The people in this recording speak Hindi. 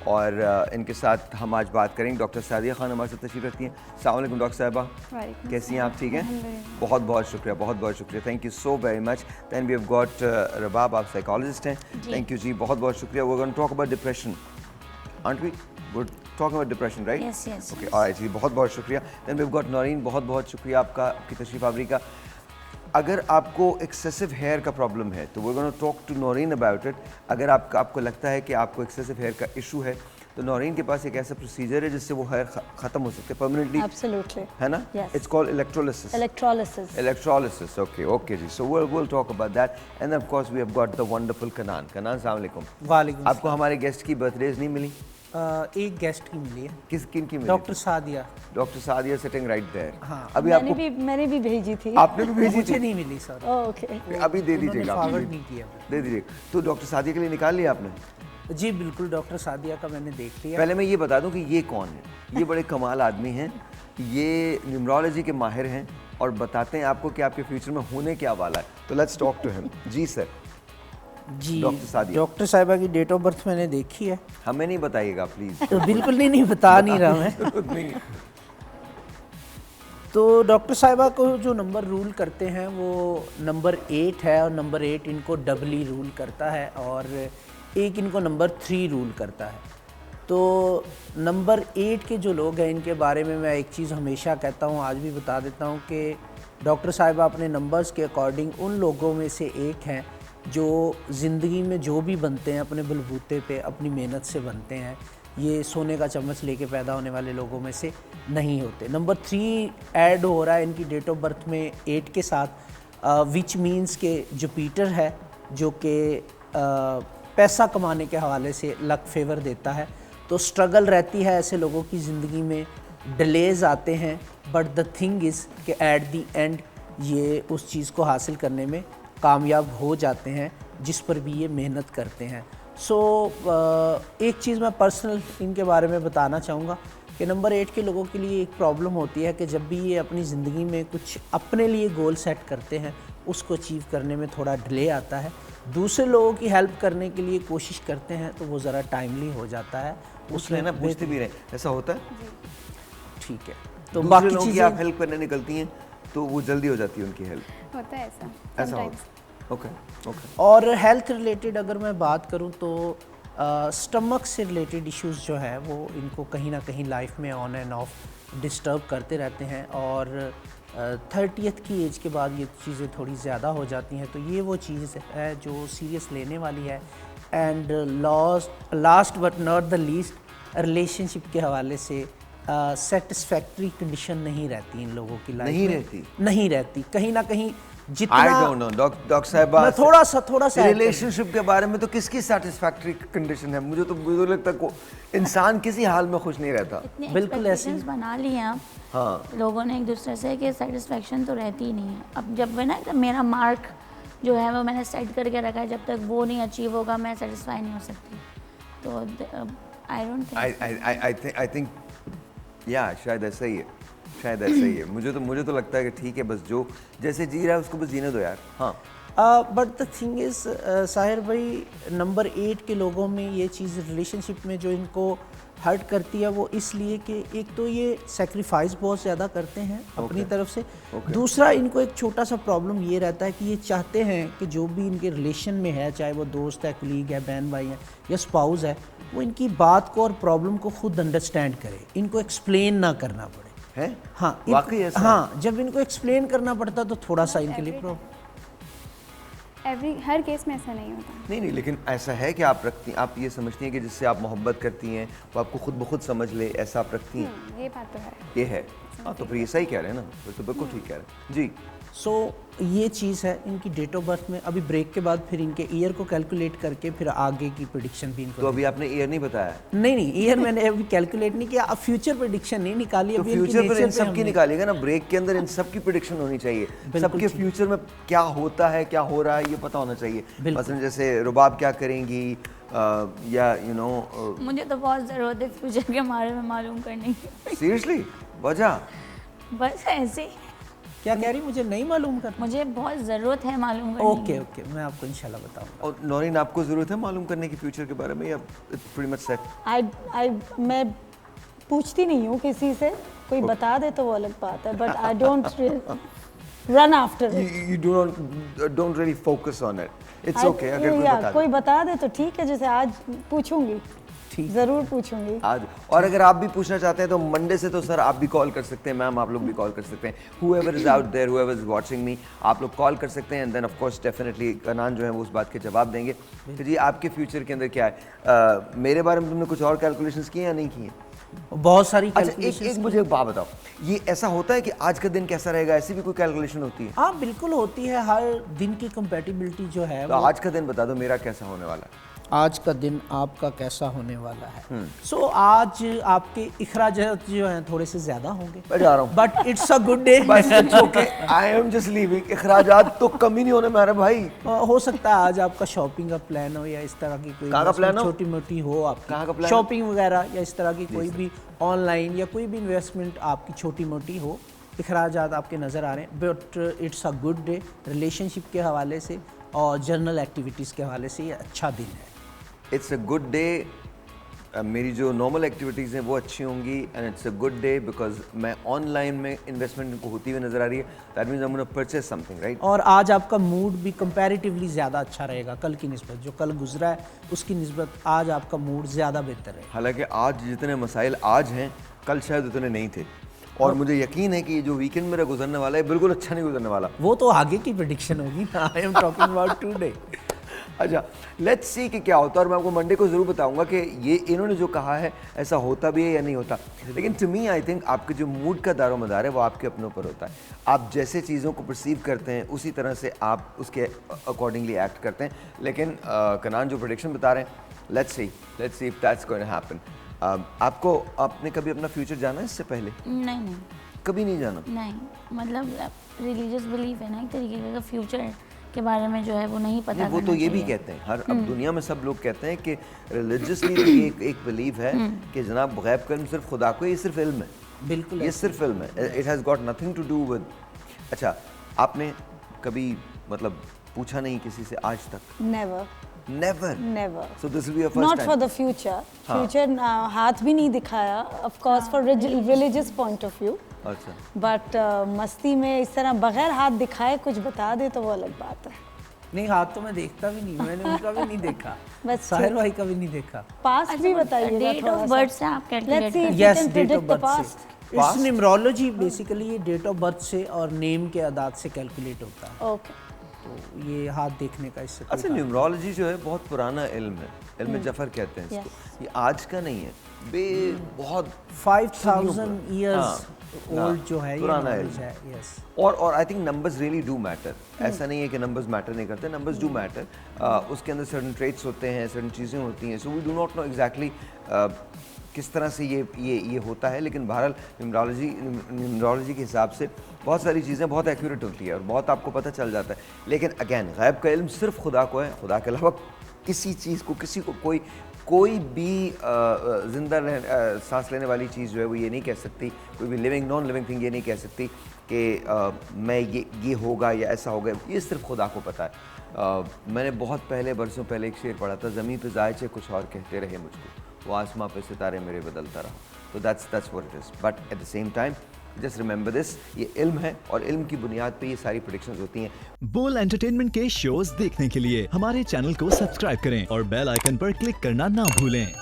और इनके साथ हम आज बात करेंगे। डॉक्टर सादिया खान हमारे साथ तशरीफ़ रखती हैं। अस्सलाम वालेकुम डॉक्टर साहिबा, कैसी हैं आप? ठीक हैं, बहुत बहुत शुक्रिया, बहुत बहुत शुक्रिया, thank you so very much. Then we have got Rabab, आप साइकोलॉजिस्ट हैं, थैंक यू जी, बहुत बहुत शुक्रिया। We are going to talk about depression, aren't we? Good, talk about depression, right? Yes yes. Okay, alright जी, बहुत बहुत शुक्रिया। Then we have got Naureen, बहुत बहुत शुक्रिया आपका, आपकी तशरीफ़ आवरी का। अगर आपको एक्सेसिव हेयर का प्रॉब्लम है तो we gonna talk to Naureen about it. अगर आपको लगता है कि आपको एक्सेसिव हेयर का इशू है तो नौरीन के पास एक ऐसा प्रोसीजर है जिससे वो हेयर खत्म हो सकते हैं परमानेंटली। एब्सोल्युटली, है ना? It's called electrolysis. Electrolysis, okay okay जी। So will talk about that and of course we have got the wonderful Kanan. Kanan, अस्सलाम वालेकुम। वालेकुम। आपको हमारे गेस्ट की बर्थडेज नहीं मिली? एक गेस्ट की मिली है। किन की मिली? Doctor Sadia. Doctor Sadia sitting right there. हाँ, अभी मैंने भी भेजी थी। आपने भी भेजी थी? मुझे नहीं मिली सर। ओके, अभी दे दीजिएगा, फॉरवर्ड नहीं किया। दे दीजिए। तो डॉक्टर सादिया के लिए निकाल लिया आपने? जी बिल्कुल, डॉक्टर सादिया का मैंने देख लिया। पहले मैं ये बता दूं कि ये कौन है। ये बड़े कमाल आदमी हैं, ये न्यूमरोलॉजी के माहिर हैं और बताते हैं आपको कि आपके फ्यूचर में होने क्या वाला है। तो लेट्स टॉक टू हिम। जी सर। जी डॉक्टर सादिया, डॉक्टर साहिबा की डेट ऑफ बर्थ मैंने देखी है। हमें नहीं बताइएगा प्लीज। तो बिल्कुल नहीं बता नहीं रहा मैं। तो डॉक्टर साहिबा को जो नंबर रूल करते हैं वो नंबर 8 है, और नंबर 8 इनको डबली रूल करता है, और एक इनको नंबर 3 रूल करता है। तो नंबर 8 के जो लोग हैं इनके बारे में मैं एक चीज़ हमेशा कहता हूँ, आज भी बता देता हूँ कि डॉक्टर साहिबा अपने नंबर्स के अकॉर्डिंग उन लोगों में से एक हैं जो ज़िंदगी में जो भी बनते हैं अपने बलबूते पे अपनी मेहनत से बनते हैं। ये सोने का चम्मच लेके पैदा होने वाले लोगों में से नहीं होते। नंबर 3 ऐड हो रहा है इनकी डेट ऑफ बर्थ में 8 के साथ, विच मीन्स के जुपिटर है जो कि पैसा कमाने के हवाले से लक फेवर देता है। तो स्ट्रगल रहती है ऐसे लोगों की ज़िंदगी में, डिलेज आते हैं, बट द थिंग इज़ कि एट दी एंड ये उस चीज़ को हासिल करने में कामयाब हो जाते हैं जिस पर भी ये मेहनत करते हैं। सो एक चीज़ मैं पर्सनल इनके बारे में बताना चाहूँगा कि नंबर 8 के लोगों के लिए एक प्रॉब्लम होती है कि जब भी ये अपनी ज़िंदगी में कुछ अपने लिए गोल सेट करते हैं उसको अचीव करने में थोड़ा डिले आता है। दूसरे लोगों की हेल्प करने के लिए कोशिश करते हैं तो वो ज़रा टाइमली हो जाता है। उसमें ना पूछते भी रहे, ऐसा होता है? ठीक है, तो बाकी चीज़ें आप हेल्प करने निकलती हैं तो वो जल्दी हो जाती है उनकी हेल्प। होता है ऐसा होता है। Okay okay. और हेल्थ रिलेटेड अगर मैं बात करूं तो स्टमक से रिलेटेड इश्यूज जो है वो इनको कहीं ना कहीं लाइफ में ऑन एंड ऑफ डिस्टर्ब करते रहते हैं, और 30th की एज के बाद ये चीज़ें थोड़ी ज़्यादा हो जाती हैं। तो ये वो चीज़ है जो सीरियस लेने वाली है। And last but not the least, relationship के हवाले से सेटिस्फैक्ट्री कंडीशन नहीं रहती इन लोगों की लाइफ में। नहीं रहती कहीं ना कहीं। जितना I don't know, डॉक्टर साहिबा, मैं थोड़ा सा रिलेशनशिप के बारे में तो किसकी सेटिस्फैक्ट्री कंडीशन है? मुझे लगता है इंसान किसी हाल में खुश नहीं रहता। बिल्कुल ऐसे बना लिए आप। हाँ, लोगों ने एक दूसरे से कि सेटिस्फेक्शन तो रहती ही नहीं है। अब जब ना मेरा मार्क जो है वो मैंने सेट करके रखा है, जब तक वो नहीं अचीव होगा मैं सेटिस्फाई नहीं हो सकती। तो I don't think I think या शायद ऐसा ही है, शायद ऐसा ही है। मुझे तो लगता है कि ठीक है, बस जो जैसे जी रहा है उसको बस जीने दो यार। हाँ, but the thing is Sahir भाई, नंबर 8 के लोगों में ये चीज़ रिलेशनशिप में जो इनको हर्ट करती है वो इसलिए कि एक तो ये सेक्रीफाइस बहुत ज़्यादा करते हैं अपनी तरफ से। दूसरा, इनको एक छोटा सा प्रॉब्लम ये रहता है कि ये चाहते हैं कि जो भी इनके रिलेशन में है, चाहे वो दोस्त है, कलीग है, बहन भाई है या स्पाउस है, वो इनकी बात को और प्रॉब्लम को खुद अंडरस्टैंड करे, इनको एक्सप्लेन ना करना पड़े। है? हाँ, वाकई ऐसा? हाँ, जब इनको एक्सप्लेन करना पड़ता तो थोड़ा सा इनके लिए प्रॉब्लम। हर केस में ऐसा नहीं होता। नहीं, लेकिन ऐसा है कि आप ये समझती हैं कि जिससे आप मोहब्बत करती हैं वो आपको खुद ब खुद समझ ले, ऐसा आप रखती हैं? ये बात तो है। ये है। हाँ, तो फिर ये सही कह रहे हैं ना, फिर तो बिल्कुल ठीक कह रहे हैं जी। सो ये चीज़ है इनकी डेट ऑफ बर्थ में। अभी ब्रेक के बाद फिर इनके ईयर को कैलकुलेट करके फिर आगे की प्रेडिक्शन भी इनको। तो अभी आपने ईयर नहीं बताया? नहीं, ईयर मैंने अभी कैलकुलेट नहीं किया। अब फ्यूचर प्रेडिक्शन नहीं निकाली। तो फ्यूचर पर इन सब की निकालिएगा ना, ब्रेक के अंदर इन सब की प्रेडिक्शन होनी चाहिए। सबके फ्यूचर में क्या होता है, क्या हो रहा है, ये पता होना चाहिए। मसलन जैसे रुबाब क्या करेंगी, या मुझे तो बहुत ज़रूरत है फ्यूचर के बारे में मालूम करने की। सीरियसली? वजह? बस ऐसे ही। क्या कह रही, मुझे नहीं मालूम कर? मुझे बहुत ज़रूरत है मालूम करने ओके ओके, मैं आपको इंशाल्लाह बताऊंगा। और नौरीन, आपको ज़रूरत है मालूम करने की फ्यूचर के बारे में, या इट्स प्रीटी मच सेट? मैं पूछती नहीं हूँ किसी से, कोई बता दे तो वो अलग बात है, but I don't run after it. You don't really focus on it. It's okay अगर कोई बता दे। कोई बता दे तो ठीक है, जैसे आज पूछूंगी, ठीक, जरूर पूछूंगी आज। और अगर आप भी पूछना चाहते हैं तो मंडे से तो सर आप भी कॉल कर सकते हैं, मैम आप लोग भी कॉल कर सकते हैं, whoever is out there, whoever is watching me, आप लोग कॉल कर सकते हैं, and then of course definitely Kanan जो है वो उस बात के जवाब देंगे। तो जी आपके फ्यूचर के अंदर क्या है? मेरे बारे में तुमने कुछ और कैलकुलेशंस किए या नहीं किए? बहुत सारी अच्छा, कैलकुलेशंस। एक मुझे एक बात बताओ, ये ऐसा होता है कि आज का दिन कैसा रहेगा, ऐसी भी कोई कैलकुलेशन होती है? हाँ बिल्कुल होती है, हर दिन की कंपैटिबिलिटी जो है तो वो। आज का दिन बता दो मेरा कैसा होने वाला है। आज का दिन आपका कैसा होने वाला है? सो आज आपके इखराजात जो हैं थोड़े से ज़्यादा होंगे, मैं जा रहा हूँ। But it's a good day. बस it's okay, I am just leaving. इखराजात तो कम ही नहीं होने मेरे भाई। हो सकता है आज आपका शॉपिंग का प्लान हो, या इस तरह की कोई कहाँ का प्लान हो? छोटी मोटी हो कहाँ का आपकी प्लान? शॉपिंग वगैरह, या इस तरह की कोई भी ऑनलाइन या कोई भी इन्वेस्टमेंट आपकी छोटी मोटी हो। इखराजात आपके नज़र आ रहे हैं, but it's a good day. Relationship के हवाले से और जर्नल एक्टिविटीज़ के हवाले से ये अच्छा दिन है। It's a good day. मेरी जो नॉर्मल एक्टिविटीज़ हैं वो अच्छी होंगी, and it's a good day because मैं ऑनलाइन में इन्वेस्टमेंट को होती हुई नज़र आ रही है। That means I am gonna purchase something, right? और आज आपका मूड भी कंपैरेटिवली ज़्यादा अच्छा रहेगा कल की निस्बत। जो कल गुजरा है उसकी निस्बत आज आपका मूड ज़्यादा बेहतर है। हालांकि आज जितने मसाइल आज हैं कल शायद उतने नहीं थे, और मुझे यकीन है कि ये जो वीकेंड मेरा गुजरने वाला है बिल्कुल अच्छा नहीं गुजरने वाला। वो तो आगे की प्रेडिक्शन होगी ना, I am talking about today. अच्छा, लेट्स सी कि क्या होता है, और मैं आपको मंडे को ज़रूर बताऊंगा कि ये इन्होंने जो कहा है ऐसा होता भी है या नहीं होता। लेकिन टू मी आई थिंक आपके जो मूड का दारो मदार है वो आपके अपने ऊपर होता है। आप जैसे चीज़ों को परसीव करते हैं उसी तरह से आप उसके अकॉर्डिंगली एक्ट करते हैं। लेकिन कनान जो प्रेडिक्शन बता रहे हैं, let's see if that's going to happen. आपने कभी अपना फ्यूचर जाना है इससे पहले? नहीं, कभी नहीं जाना? नहीं, मतलब रिलीजियस बिलीफ है ना एक तरीके का, फ्यूचर के बारे में जो है वो नहीं पता। वो तो ये भी कहते हैं, हर अब दुनिया में सब लोग कहते हैं कि रिलीजियसली तो ये एक बिलीव है कि जनाब गैब का इल्म सिर्फ खुदा को, ये सिर्फ इल्म है। बिल्कुल ये सिर्फ इल्म है, it has got nothing to do with. अच्छा, आपने कभी मतलब पूछा नहीं किसी से आज तक? Never. So this will be your first not time? For the future हाथ भी नहीं दिखाया, of course for religious point of view. अच्छा, बट मस्ती में इस तरह बगैर हाथ दिखाए कुछ बता दे तो वो अलग बात है। नहीं, हाथ तो मैं देखता भी नहीं, मैंने उनका भी नहीं देखा, बस साहिर भाई का भी नहीं देखा। पास्ट भी बताइए, डेट ऑफ बर्थ से आप कैलकुलेट Let's see. करते yes, can date of predict the birth past. से। इट्स न्यूमरोलॉजी बेसिकली, ये डेट ऑफ बर्थ से और नेम के अदाद से कैलकुलेट होता है। ओके, तो ये हाथ देखने का इससे कोई अच्छा, न्यूमरोलॉजी जो है बहुत पुराना इल्म है, इल्म जफर कहते हैं इसको। ये आज का नहीं है, बहुत 5000 ईयर्स ओल्ड जो है ये पुराना knowledge इल्म है। यस, और I think numbers really do matter. ऐसा नहीं है कि नंबर्स मैटर नहीं करते, नंबर्स डू मैटर। उसके अंदर सर्टन ट्रेट्स होते हैं, सर्टन चीज़ें होती हैं, so we do not know exactly किस तरह से ये होता है। लेकिन बहरहाल न्यूमरोलॉजी के हिसाब से बहुत सारी चीज़ें बहुत एक्यूरेट होती है और बहुत आपको पता चल जाता है। लेकिन अगैन गैब का इल्म सिर्फ खुदा को है, खुदा के अलावा किसी चीज़ को, किसी को कोई भी जिंदा सांस लेने वाली चीज़ जो है वो ये नहीं कह सकती, कोई भी लिविंग नॉन लिविंग थिंग ये नहीं कह सकती कि मैं ये होगा या ऐसा होगा। ये सिर्फ खुदा को पता है। मैंने बहुत पहले, बरसों पहले एक शेर पढ़ा था, ज़मीन पे जायचे कुछ और कहते रहे मुझको, वो आसमां पे सितारे मेरे बदलता रहा। तो that's what it is. But at the same time just remember this, ये इल्म है और इल्म की बुनियाद पे ये सारी प्रेडिक्शंस होती हैं। बोल एंटरटेनमेंट के शोज देखने के लिए हमारे चैनल को सब्सक्राइब करें और बेल आइकन पर क्लिक करना ना भूलें।